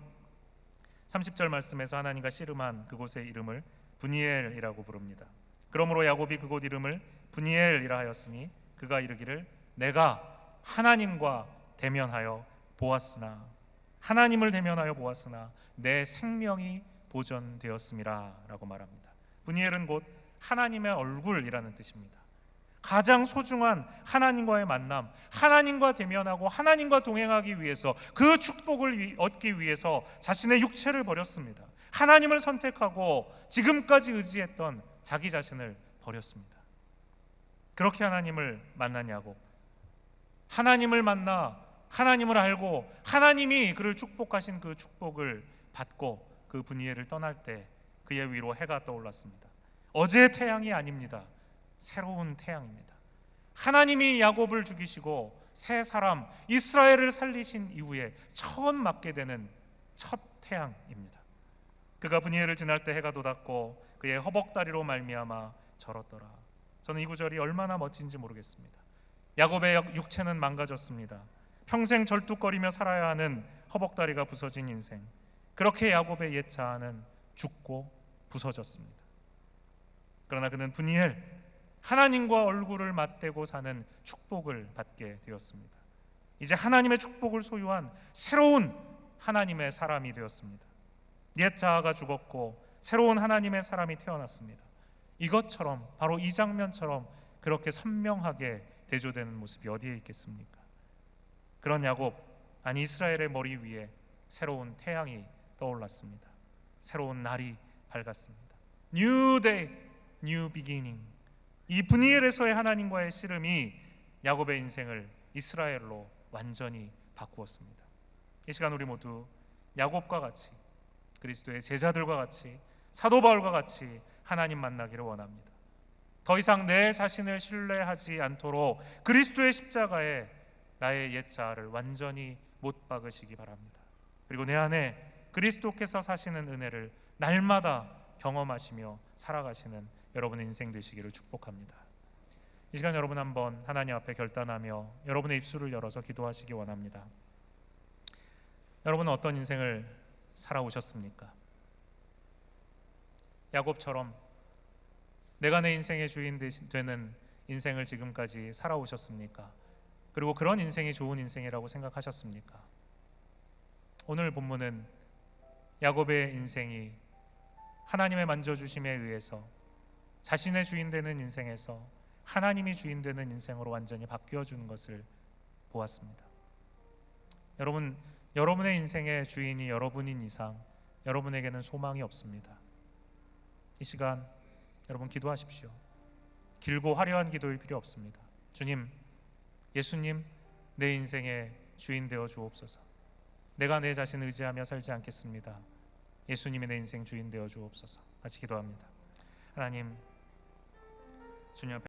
30절 말씀에서 하나님과 씨름한 그곳의 이름을 브니엘이라고 부릅니다. 그러므로 야곱이 그곳 이름을 브니엘이라 하였으니 그가 이르기를 내가 하나님과 대면하여 보았으나 하나님을 대면하여 보았으나 내 생명이 보존되었음이라 라고 말합니다. 분이엘은 곧 하나님의 얼굴이라는 뜻입니다. 가장 소중한 하나님과의 만남, 하나님과 대면하고 하나님과 동행하기 위해서, 그 축복을 얻기 위해서 자신의 육체를 버렸습니다. 하나님을 선택하고 지금까지 의지했던 자기 자신을 버렸습니다. 그렇게 하나님을 만난 야곱, 하나님을 만나 하나님을 알고 하나님이 그를 축복하신 그 축복을 받고 그 분이엘을 떠날 때 그의 위로 해가 떠올랐습니다. 어제의 태양이 아닙니다. 새로운 태양입니다. 하나님이 야곱을 죽이시고 새 사람 이스라엘을 살리신 이후에 처음 맞게 되는 첫 태양입니다. 그가 분이엘을 지날 때 해가 돋았고 그의 허벅다리로 말미암아 절었더라. 저는 이 구절이 얼마나 멋진지 모르겠습니다. 야곱의 육체는 망가졌습니다. 평생 절뚝거리며 살아야 하는 허벅다리가 부서진 인생, 그렇게 야곱의 옛 자아는 죽고 부서졌습니다. 그러나 그는 분이엘, 하나님과 얼굴을 맞대고 사는 축복을 받게 되었습니다. 이제 하나님의 축복을 소유한 새로운 하나님의 사람이 되었습니다. 옛 자아가 죽었고 새로운 하나님의 사람이 태어났습니다. 이것처럼, 바로 이 장면처럼 그렇게 선명하게 대조되는 모습이 어디에 있겠습니까? 그런 야곱, 아니 이스라엘의 머리 위에 새로운 태양이 떠올랐습니다. 새로운 날이 밝았습니다. New day, new beginning. 이 분이엘에서의 하나님과의 씨름이 야곱의 인생을 이스라엘로 완전히 바꾸었습니다. 이 시간 우리 모두 야곱과 같이, 그리스도의 제자들과 같이, 사도 바울과 같이 하나님 만나기를 원합니다. 더 이상 내 자신을 신뢰하지 않도록 그리스도의 십자가에 나의 옛 자아를 완전히 못 박으시기 바랍니다. 그리고 내 안에 그리스도께서 사시는 은혜를 날마다 경험하시며 살아가시는 여러분의 인생 되시기를 축복합니다. 이 시간 여러분 한번 하나님 앞에 결단하며 여러분의 입술을 열어서 기도하시기 원합니다. 여러분은 어떤 인생을 살아오셨습니까? 야곱처럼 내가 내 인생의 주인 되는 인생을 지금까지 살아오셨습니까? 그리고 그런 인생이 좋은 인생이라고 생각하셨습니까? 오늘 본문은 야곱의 인생이 하나님의 만져주심에 의해서 자신의 주인 되는 인생에서 하나님이 주인 되는 인생으로 완전히 바뀌어 주는 것을 보았습니다. 여러분, 여러분의 인생의 주인이 여러분인 이상 여러분에게는 소망이 없습니다. 이 시간 여러분 기도하십시오. 길고 화려한 기도일 필요 없습니다. 주님, 예수님, 내 인생의 주인 되어 주옵소서. 내가 내 자신을 의지하며 살지 않겠습니다. 예수님이 내 인생 주인 되어 주옵소서. 같이 기도합니다. 하나님, 주님 앞에